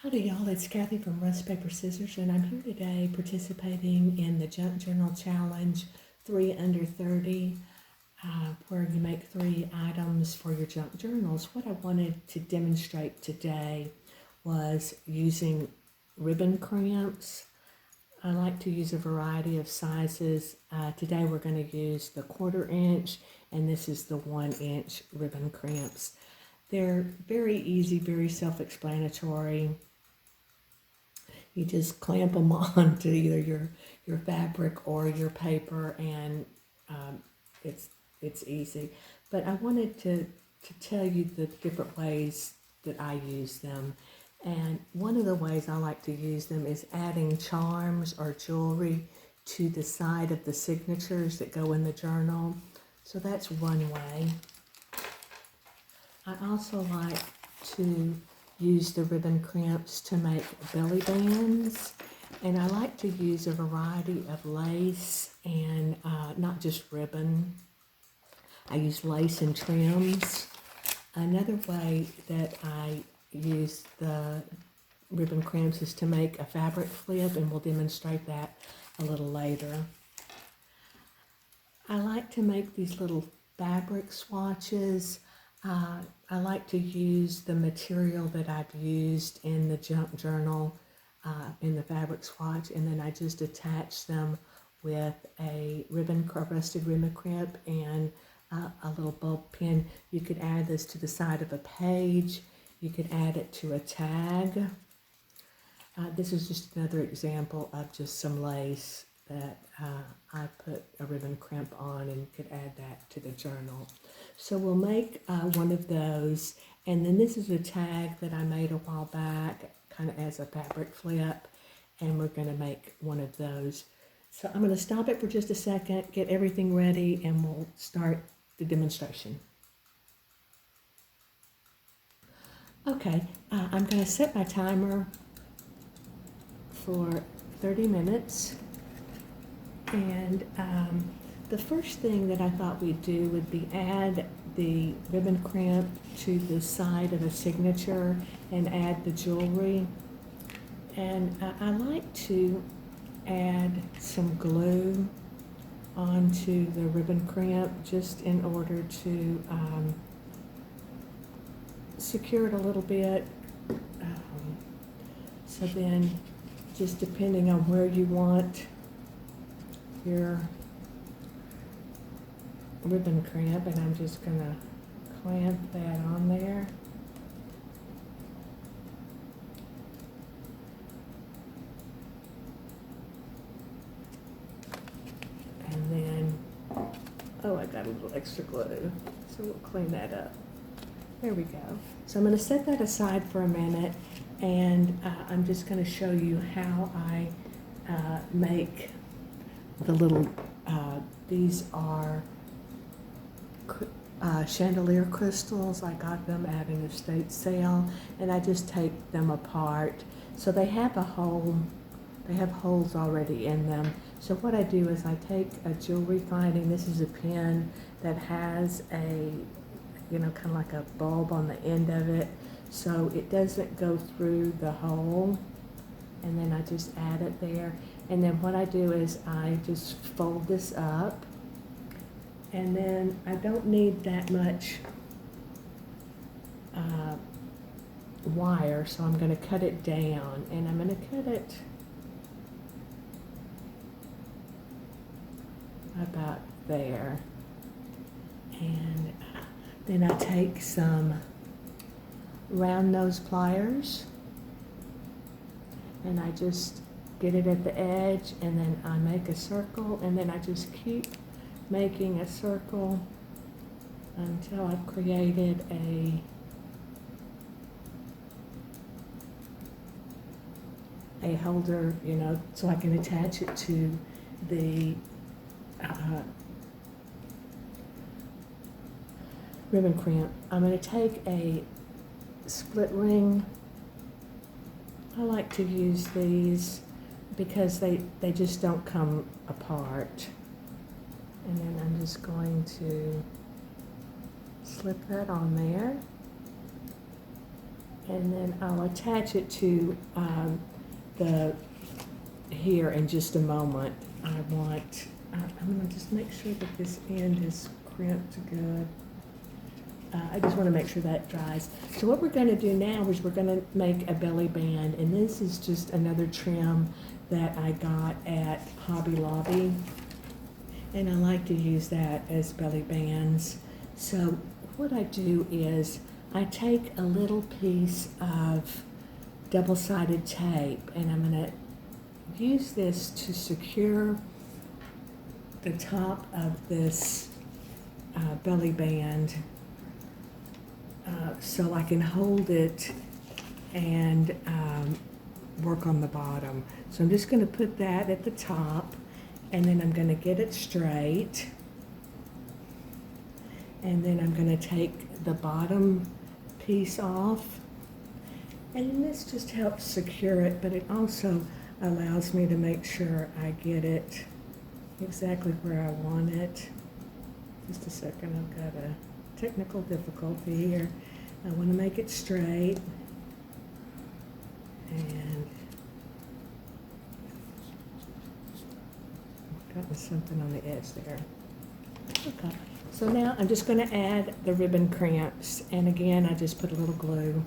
Howdy y'all, it's Kathy from RustPaperScissors, and I'm here today participating in the Junk Journal Challenge 3 under 30, where you make 3 items for your junk journals. What I wanted to demonstrate today was using ribbon crimps. I like to use a variety of sizes. Today we're going to use the 1/4 inch, and this is the 1 inch ribbon crimps. They're very easy, very self-explanatory. You just clamp them on to either your fabric or your paper, and it's easy. But I wanted to tell you the different ways that I use them. And one of the ways I like to use them is adding charms or jewelry to the side of the signatures that go in the journal. So that's one way. I also like to use the ribbon crimps to make belly bands, and I like to use a variety of lace and not just ribbon. I use lace and trims. Another way that I use the ribbon crimps is to make a fabric flip, and we'll demonstrate that a little later. I like to make these little fabric swatches. I like to use the material that I've used in the junk journal in the fabric swatch, and then I just attach them with a rusted ribbon crimp and a little bulb pin. You could add this to the side of a page. You could add it to a tag. This is just another example of just some lace that I put a ribbon crimp on, and could add that to the journal. So we'll make one of those, and then this is a tag that I made a while back, kind of as a fabric flip, and we're going to make one of those. So I'm going to stop it for just a second, get everything ready, and we'll start the demonstration. Okay, I'm going to set my timer for 30 minutes. And the first thing that I thought we'd do would be add the ribbon crimp to the side of a signature and add the jewelry. And I like to add some glue onto the ribbon crimp just in order to secure it a little bit. So then, just depending on where you want your ribbon crimp, and I'm just going to clamp that on there. And then, oh, I got a little extra glue, so we'll clean that up. There we go. So I'm going to set that aside for a minute, and I'm just going to show you how I make the little, these are chandelier crystals. I got them at an estate sale, and I just taped them apart. So they have a hole, they have holes already in them. So what I do is I take a jewelry finding. This is a pin that has a, kind of like a bulb on the end of it, so it doesn't go through the hole. And then I just add it there. And then what I do is I just fold this up, and then I don't need that much wire, so I'm going to cut it down, and I'm going to cut it about there. And then I take some round nose pliers, and I just get it at the edge, and then I make a circle, and then I just keep making a circle until I've created a holder, so I can attach it to the ribbon crimp. I'm going to take a split ring. I like to use these because they just don't come apart. And then I'm just going to slip that on there. And then I'll attach it to the here in just a moment. I'm going to just make sure that this end is crimped good. I just want to make sure that dries. So what we're going to do now is we're going to make a belly band, and this is just another trim that I got at Hobby Lobby, and I like to use that as belly bands. So what I do is I take a little piece of double-sided tape, and I'm going to use this to secure the top of this belly band so I can hold it and work on the bottom. So I'm just going to put that at the top, and then I'm going to get it straight, and then I'm going to take the bottom piece off, and then this just helps secure it, but it also allows me to make sure I get it exactly where I want it. Just a second, I've got a technical difficulty here. I want to make it straight, and got something on the edge there. Okay, so now I'm just going to add the ribbon crimps, and again I just put a little glue.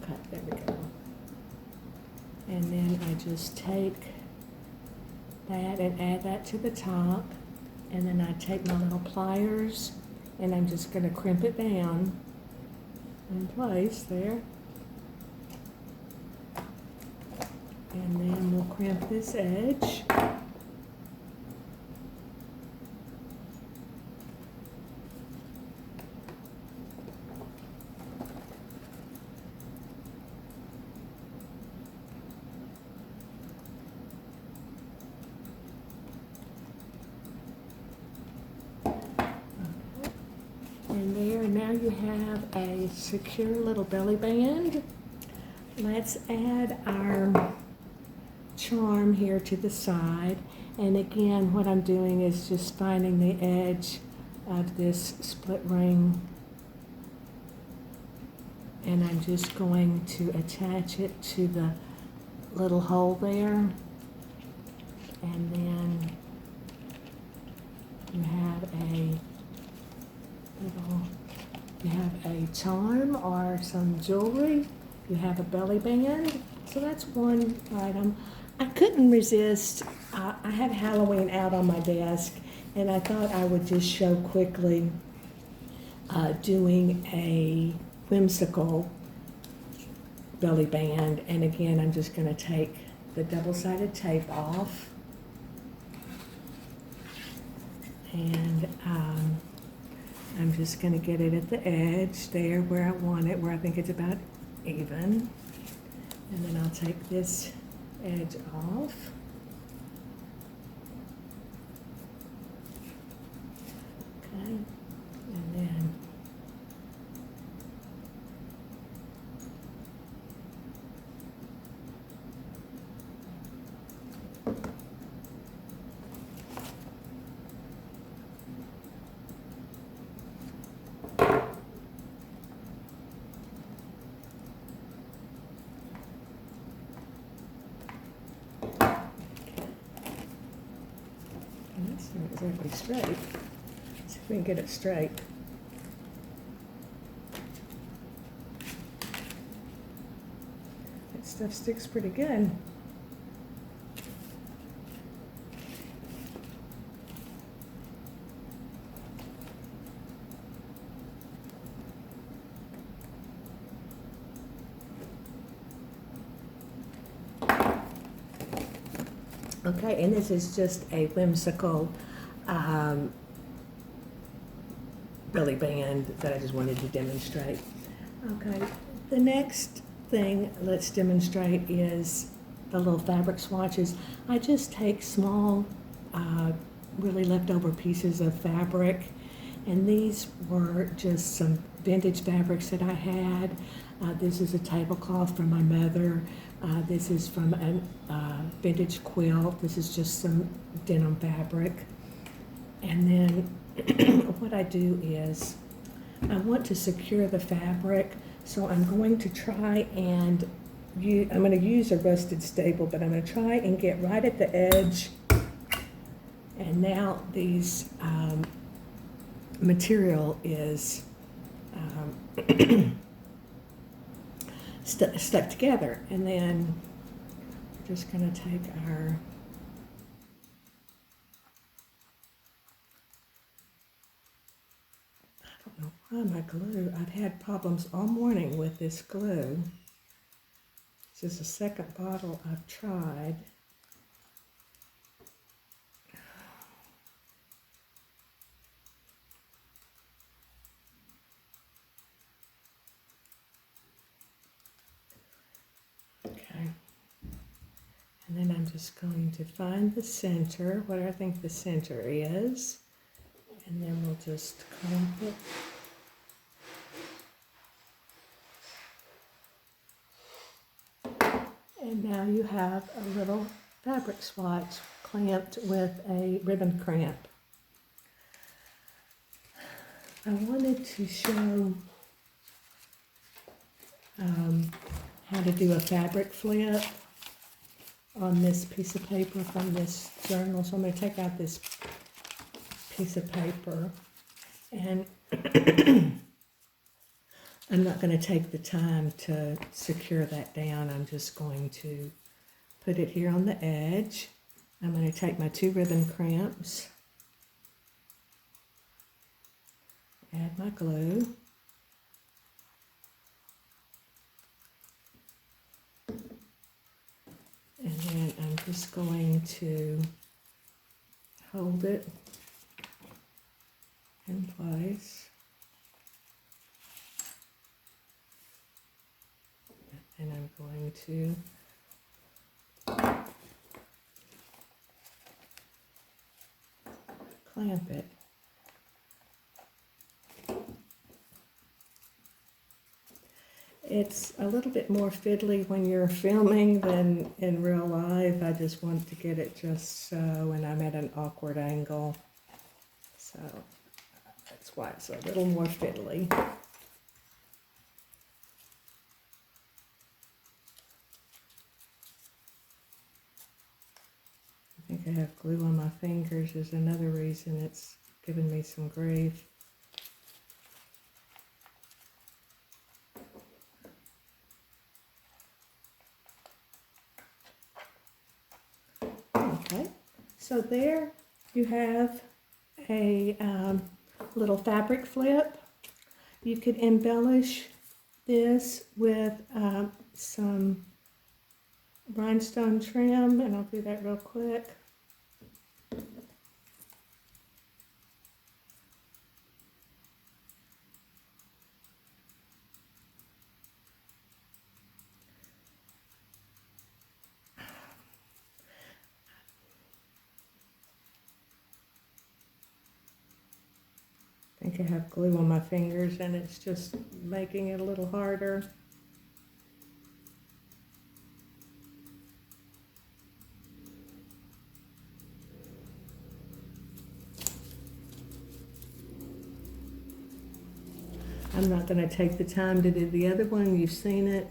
Okay, there we go. And then I just take that and add that to the top, and then I take my little pliers and I'm just going to crimp it down in place there. And then we'll crimp this edge. And there, now you have a secure little belly band. Let's add our charm here to the side. And again, what I'm doing is just finding the edge of this split ring. And I'm just going to attach it to the little hole there. And then you have a charm or some jewelry. You have a belly band. So that's one item. I couldn't resist. I had Halloween out on my desk, and I thought I would just show quickly doing a whimsical belly band. And again, I'm just going to take the double-sided tape off. And I'm just going to get it at the edge there where I want it, where I think it's about even. And then I'll take this edge off. Okay, and then that's not exactly straight. Let's see if we can get it straight. That stuff sticks pretty good. Okay, and this is just a whimsical belly band that I just wanted to demonstrate. Okay, the next thing let's demonstrate is the little fabric swatches. I just take small, really leftover pieces of fabric, And these were just some vintage fabrics that I had. This is a tablecloth from my mother. This is from a vintage quilt. This is just some denim fabric. And then what I do is I want to secure the fabric, so I'm going to try and I'm going to use a rusted staple, but I'm going to try and get right at the edge. And now these material is stuck together. And then we're just going to take our I don't know why my glue, I've had problems all morning with this glue. This is the second bottle I've tried. Okay. And then I'm just going to find the center, what I think the center is. And then we'll just crimp it. And now you have a little fabric swatch clamped with a ribbon crimp. I wanted to show how to do a fabric flip on this piece of paper from this journal. So I'm going to take out this piece of paper, and I'm not going to take the time to secure that down. I'm just going to put it here on the edge. I'm going to take my 2 ribbon crimps, add my glue, and then I'm just going to hold it in place. And I'm going to clamp it. It's a little bit more fiddly when you're filming than in real life. I just want to get it just so, and I'm at an awkward angle. So that's why it's a little more fiddly. I think I have glue on my fingers is another reason it's giving me some grief. Okay, so there you have a little fabric flip. You could embellish this with some rhinestone trim, and I'll do that real quick. I think I have glue on my fingers and it's just making it a little harder. I'm not going to take the time to do the other one, you've seen it,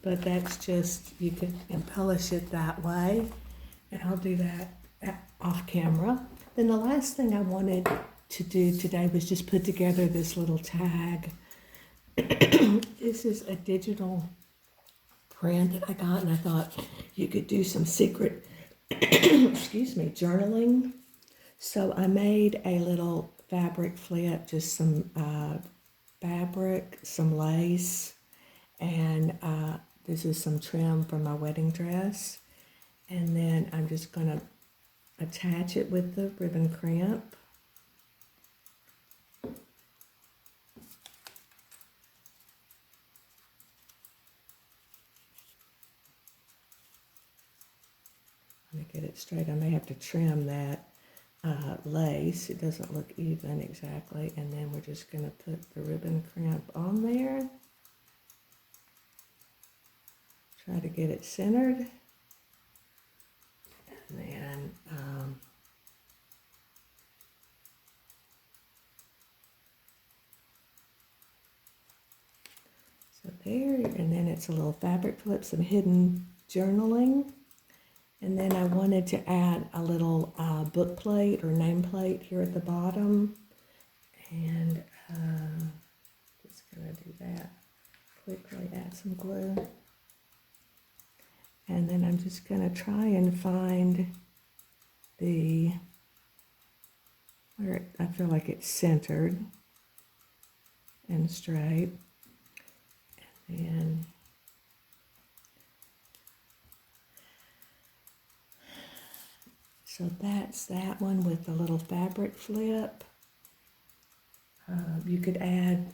but that's just, you could embellish it that way, and I'll do that off camera. Then the last thing I wanted to do today was just put together this little tag. This is a digital print that I got, and I thought you could do some secret, excuse me, journaling. So I made a little fabric flip, just some fabric, some lace, and this is some trim for my wedding dress. And then I'm just going to attach it with the ribbon crimp. Let me get it straight. I may have to trim that lace. It doesn't look even exactly. And then we're just going to put the ribbon crimp on there. Try to get it centered. And then so there, and then it's a little fabric flip, some hidden journaling. And then I wanted to add a little book plate or nameplate here at the bottom. And just gonna do that quickly, add some glue. And then I'm just gonna try and find where I feel like it's centered and straight. And so that's that one with the little fabric flip. You could add,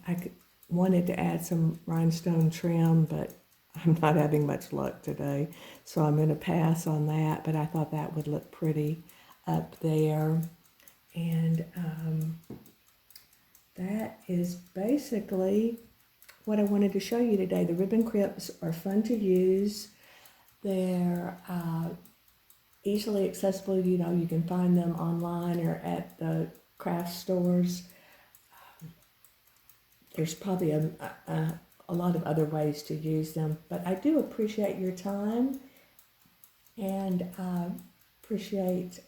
wanted to add some rhinestone trim, but I'm not having much luck today. So I'm going to pass on that, but I thought that would look pretty up there. And that is basically what I wanted to show you today. The ribbon crimps are fun to use. They're easily accessible. You know, you can find them online or at the craft stores. There's probably a lot of other ways to use them, but I do appreciate your time, and appreciate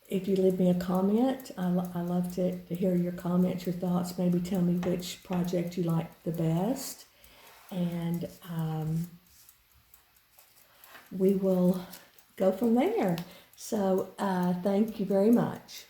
if you leave me a comment. I love to hear your comments, your thoughts. Maybe tell me which project you like the best, and we will go from there. So thank you very much.